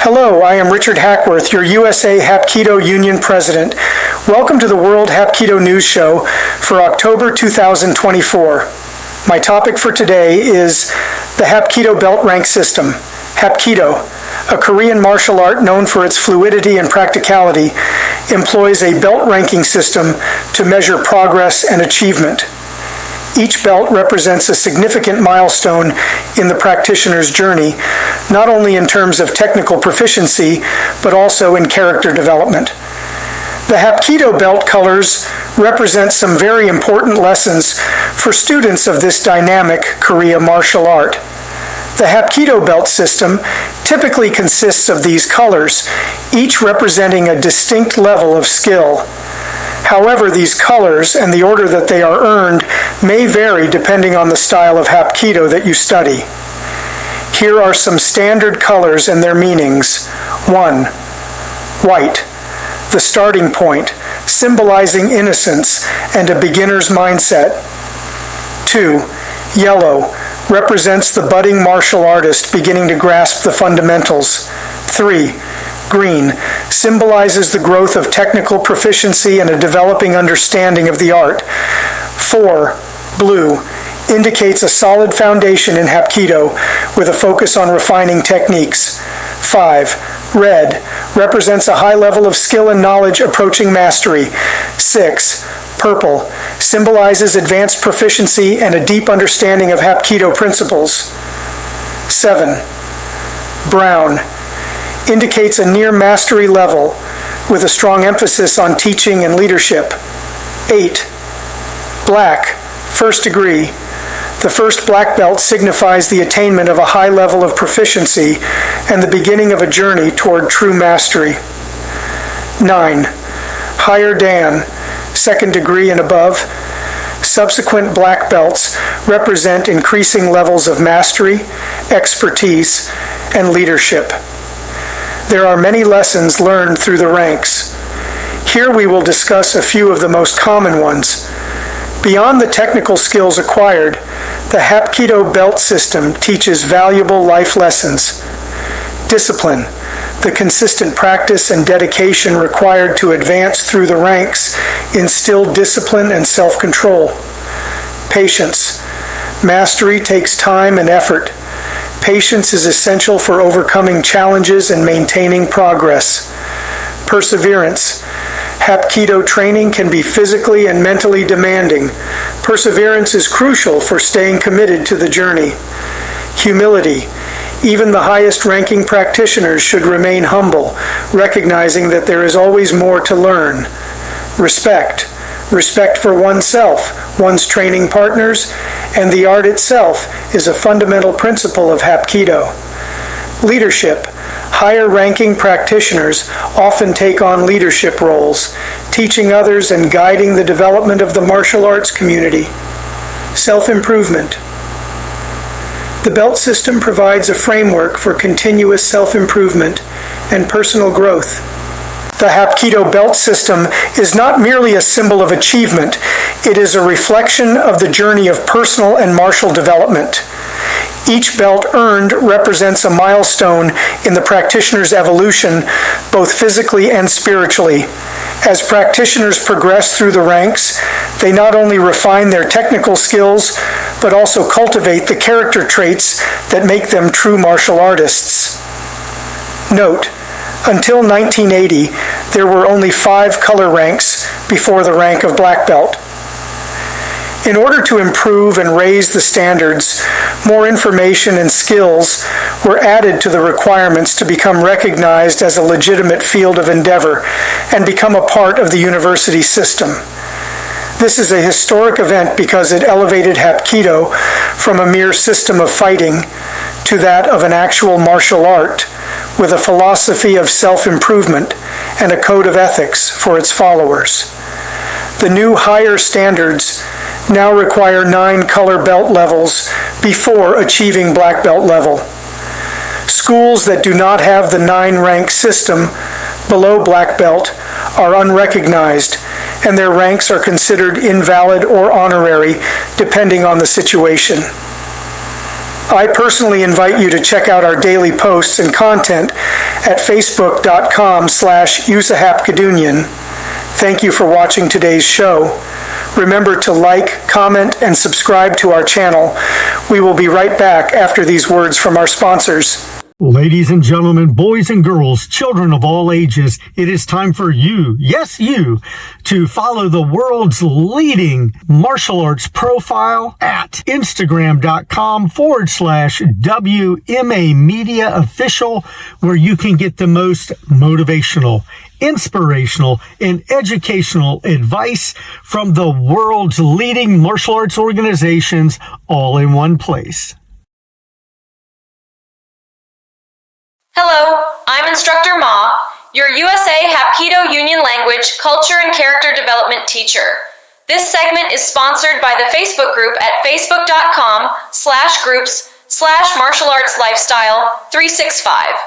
Hello, I am Richard Hackworth, your USA Hapkido Union President. Welcome to the World Hapkido News Show for October 2024. My topic for today is the Hapkido belt rank system. Hapkido, a Korean martial art known for its fluidity and practicality, employs a belt ranking system to measure progress and achievement. Each belt represents a significant milestone in the practitioner's journey, not only in terms of technical proficiency, but also in character development. The Hapkido belt colors represent some very important lessons for students of this dynamic Korea martial art. The Hapkido belt system typically consists of these colors, each representing a distinct level of skill. However, these colors and the order that they are earned may vary depending on the style of Hapkido that you study. Here are some standard colors and their meanings. 1. White, the starting point, symbolizing innocence and a beginner's mindset. 2. Yellow, represents the budding martial artist beginning to grasp the fundamentals. 3. Green, symbolizes the growth of technical proficiency and a developing understanding of the art. 4. Blue, indicates a solid foundation in Hapkido with a focus on refining techniques. 5. Red, represents a high level of skill and knowledge approaching mastery. 6. Purple, symbolizes advanced proficiency and a deep understanding of Hapkido principles. 7. Brown, indicates a near mastery level with a strong emphasis on teaching and leadership. 8. Black, first degree. The first black belt signifies the attainment of a high level of proficiency and the beginning of a journey toward true mastery. 9. Higher Dan, second degree and above. Subsequent black belts represent increasing levels of mastery, expertise, and leadership. There are many lessons learned through the ranks. Here we will discuss a few of the most common ones. Beyond the technical skills acquired, the Hapkido belt system teaches valuable life lessons. Discipline, the consistent practice and dedication required to advance through the ranks, instill discipline and self-control. Patience, mastery takes time and effort. Patience is essential for overcoming challenges and maintaining progress. Perseverance. Hapkido training can be physically and mentally demanding. Perseverance is crucial for staying committed to the journey. Humility. Even the highest ranking practitioners should remain humble, recognizing that there is always more to learn. Respect. Respect for oneself, one's training partners, and the art itself is a fundamental principle of Hapkido. Leadership. Higher ranking practitioners often take on leadership roles, teaching others and guiding the development of the martial arts community. Self-improvement. The belt system provides a framework for continuous self-improvement and personal growth. The Hapkido belt system is not merely a symbol of achievement, it is a reflection of the journey of personal and martial development. Each belt earned represents a milestone in the practitioner's evolution, both physically and spiritually. As practitioners progress through the ranks, they not only refine their technical skills, but also cultivate the character traits that make them true martial artists. Note, until 1980, there were only 5 color ranks before the rank of black belt. In order to improve and raise the standards, more information and skills were added to the requirements to become recognized as a legitimate field of endeavor and become a part of the university system. This is a historic event because it elevated Hapkido from a mere system of fighting to that of an actual martial art, with a philosophy of self-improvement and a code of ethics for its followers. The new higher standards now require 9 color belt levels before achieving black belt level. Schools that do not have the 9-rank system below black belt are unrecognized, and their ranks are considered invalid or honorary, depending on the situation. I personally invite you to check out our daily posts and content at facebook.com/usahapkidunian. Thank you for watching today's show. Remember to like, comment, and subscribe to our channel. We will be right back after these words from our sponsors. Ladies and gentlemen, boys and girls, children of all ages, it is time for you, yes you, to follow the world's leading martial arts profile at Instagram.com/WMA Media Official, where you can get the most motivational, inspirational, and educational advice from the world's leading martial arts organizations all in one place. Hello, I'm Instructor Ma, your USA Hapkido Union Language Culture and Character Development teacher. This segment is sponsored by the Facebook group at facebook.com/groups/martialartslifestyle365.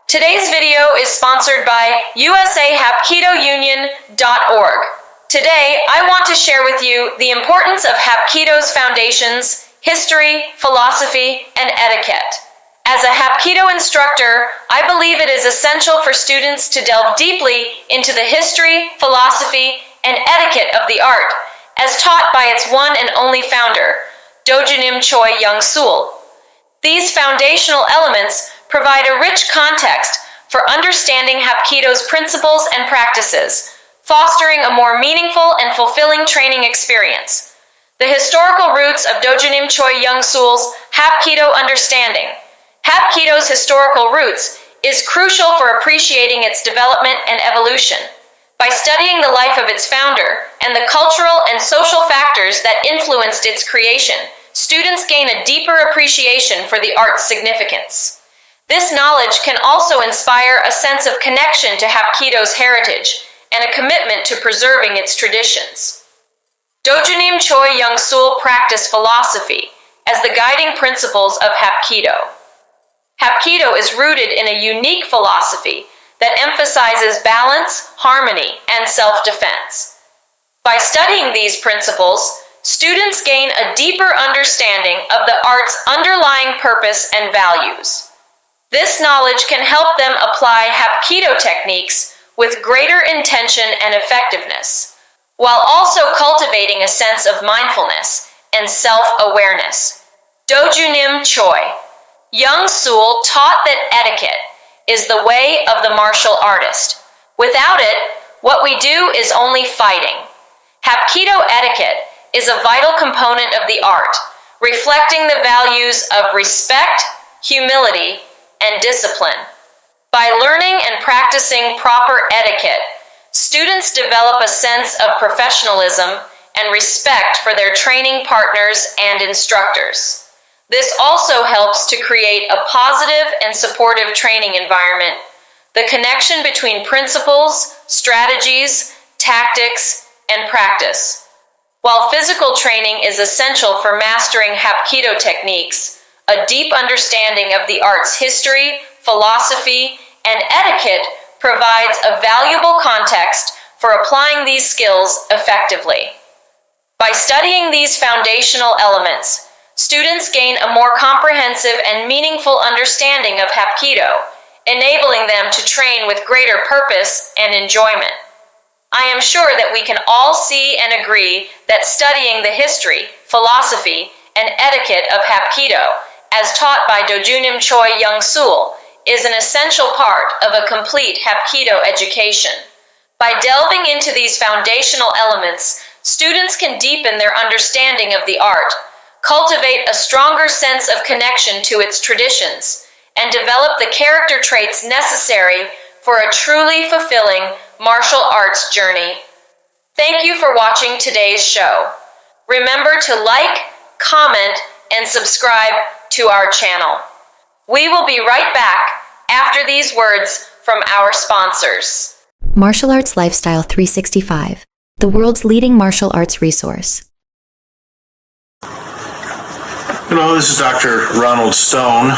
Today's video is sponsored by usahapkidounion.org. Today, I want to share with you the importance of Hapkido's foundations, history, philosophy, and etiquette. As a Hapkido instructor, I believe it is essential for students to delve deeply into the history, philosophy, and etiquette of the art, as taught by its one and only founder, Dojunim Choi Young-sul. These foundational elements provide a rich context for understanding Hapkido's principles and practices, fostering a more meaningful and fulfilling training experience. The historical roots of Dojunim Choi Young-sul's Hapkido understanding. Hapkido's historical roots is crucial for appreciating its development and evolution. By studying the life of its founder and the cultural and social factors that influenced its creation, students gain a deeper appreciation for the art's significance. This knowledge can also inspire a sense of connection to Hapkido's heritage and a commitment to preserving its traditions. Dojunim Choi Young-sul practiced philosophy as the guiding principles of Hapkido. Hapkido is rooted in a unique philosophy that emphasizes balance, harmony, and self-defense. By studying these principles, students gain a deeper understanding of the art's underlying purpose and values. This knowledge can help them apply Hapkido techniques with greater intention and effectiveness, while also cultivating a sense of mindfulness and self-awareness. Dojunim Choi Young-sul taught that etiquette is the way of the martial artist. Without it, what we do is only fighting. Hapkido etiquette is a vital component of the art, reflecting the values of respect, humility, and discipline. By learning and practicing proper etiquette, students develop a sense of professionalism and respect for their training partners and instructors. This also helps to create a positive and supportive training environment. The connection between principles, strategies, tactics, and practice. While physical training is essential for mastering Hapkido techniques, a deep understanding of the art's history, philosophy, and etiquette provides a valuable context for applying these skills effectively. By studying these foundational elements, students gain a more comprehensive and meaningful understanding of Hapkido, enabling them to train with greater purpose and enjoyment. I am sure that we can all see and agree that studying the history, philosophy, and etiquette of Hapkido, as taught by Dojunim Choi Young-sul, is an essential part of a complete Hapkido education. By delving into these foundational elements, students can deepen their understanding of the art, cultivate a stronger sense of connection to its traditions, and develop the character traits necessary for a truly fulfilling martial arts journey. Thank you for watching today's show. Remember to like, comment, and subscribe to our channel. We will be right back after these words from our sponsors. Martial Arts Lifestyle 365, the world's leading martial arts resource. Hello, this is Dr. Ronald Stone.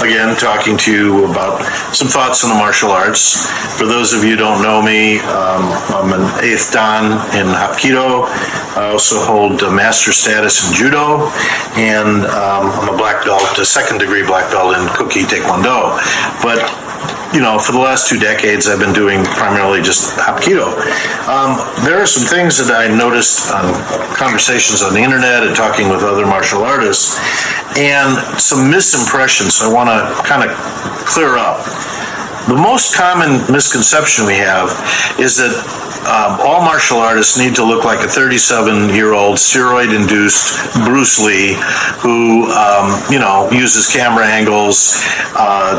Again, talking to you about some thoughts on the martial arts. For those of you who don't know me, I'm an 8th Dan in Hapkido. I also hold a master status in Judo, and I'm a black belt, a second-degree black belt in Kuki Taekwondo. But for the last 2 decades, I've been doing primarily just Hapkido. There are some things that I noticed on conversations on the internet and talking with other martial artists, and some misimpressions I want to kind of clear up. The most common misconception we have is that all martial artists need to look like a 37-year-old steroid-induced Bruce Lee who, uses camera angles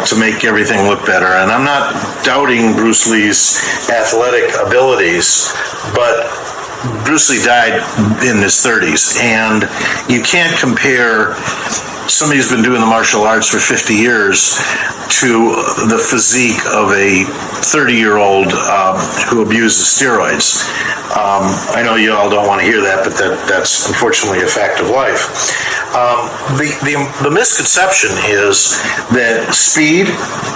to make everything look better. And I'm not doubting Bruce Lee's athletic abilities, but Bruce Lee died in his 30s, and you can't compare somebody who's been doing the martial arts for 50 years to the physique of a 30-year-old who abuses steroids. I know you all don't want to hear that, but that's unfortunately a fact of life. The misconception is that speed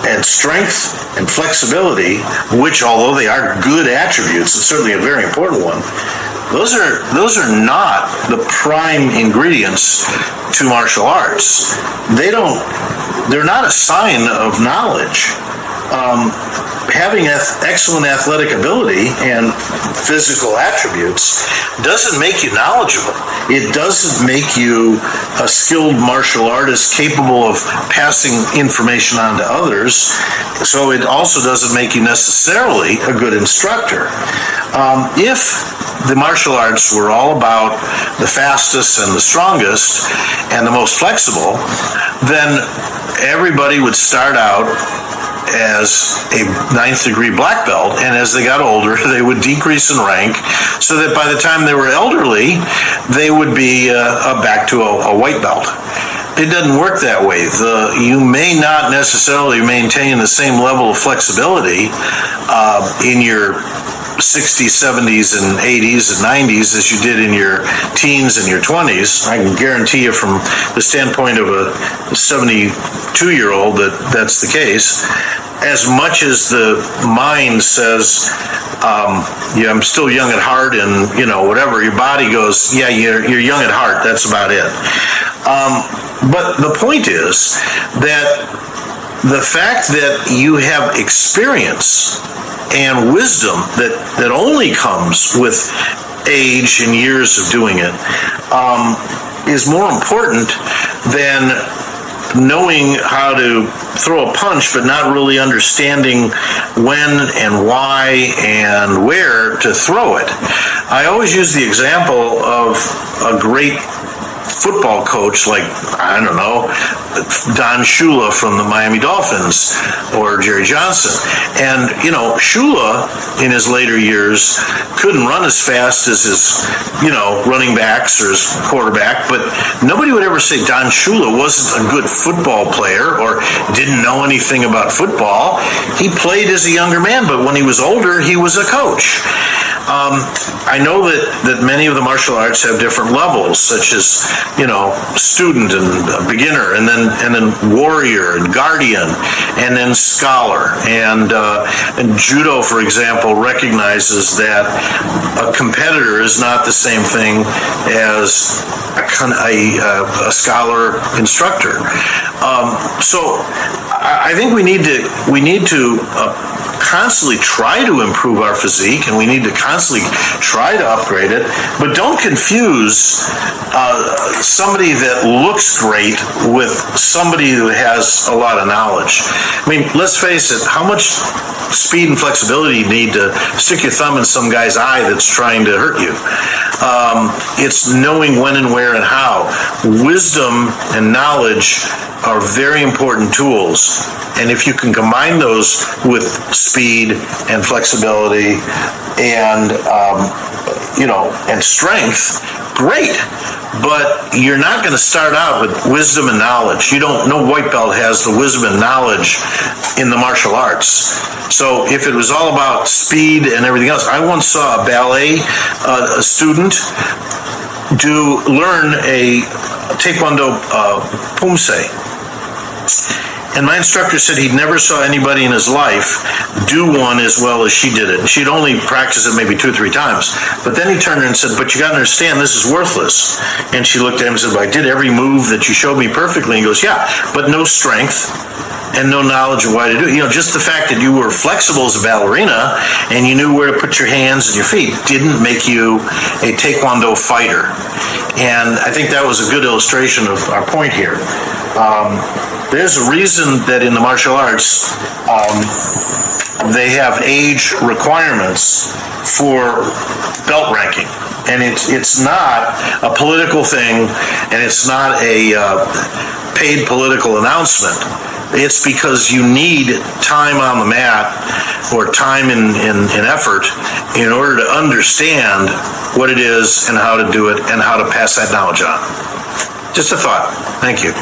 and strength and flexibility, which although they are good attributes, it's certainly a very important one, those are not the prime ingredients to martial arts. They're not a sign of knowledge. Having excellent athletic ability and physical attributes doesn't make you knowledgeable. It doesn't make you a skilled martial artist capable of passing information on to others. So it also doesn't make you necessarily a good instructor. If the martial arts were all about the fastest and the strongest and the most flexible, then everybody would start out as a 9th degree black belt, and as they got older, they would decrease in rank, so that by the time they were elderly, they would be back to a white belt. It doesn't work that way. You may not necessarily maintain the same level of flexibility in your 60s, 70s, and 80s and 90s as you did in your teens and your 20s. I can guarantee you from the standpoint of a 72-year-old that's the case. As much as the mind says, I'm still young at heart, and whatever, your body goes, yeah, you're young at heart, that's about it. But the point is that the fact that you have experience and wisdom that only comes with age and years of doing it is more important than knowing how to throw a punch but not really understanding when and why and where to throw it. I always use the example of a great football coach like, I don't know, Don Shula from the Miami Dolphins or Jerry Johnson. And, Shula in his later years couldn't run as fast as his, running backs or his quarterback, but nobody would ever say Don Shula wasn't a good football player or didn't know anything about football. He played as a younger man, but when he was older, he was a coach. I know that many of the martial arts have different levels, such as, student and beginner, and then warrior and guardian, and then scholar. And judo, for example, recognizes that a competitor is not the same thing as a scholar instructor. So I think we need to constantly try to improve our physique, and we need to constantly try to upgrade it, but don't confuse somebody that looks great with somebody who has a lot of knowledge. I mean, let's face it, how much speed and flexibility you need to stick your thumb in some guy's eye that's trying to hurt you? It's knowing when and where and how. Wisdom and knowledge are very important tools, and if you can combine those with speed and flexibility and and strength, great. But you're not going to start out with wisdom and knowledge. No white belt has the wisdom and knowledge in the martial arts. So if it was all about speed and everything else, I once saw a ballet student to learn a Taekwondo Pumse. And my instructor said he never saw anybody in his life do one as well as she did it. And she'd only practiced it maybe 2 or 3 times. But then he turned her and said, but you got to understand, this is worthless. And she looked at him and said, well, I did every move that you showed me perfectly. And he goes, yeah, but no strength and no knowledge of why to do it. You know, just the fact that you were flexible as a ballerina and you knew where to put your hands and your feet didn't make you a Taekwondo fighter. And I think that was a good illustration of our point here. There's a reason that in the martial arts, they have age requirements for belt ranking. And it's not a political thing, and it's not a paid political announcement. It's because you need time on the mat or time in effort in order to understand what it is and how to do it and how to pass that knowledge on. Just a thought. Thank you.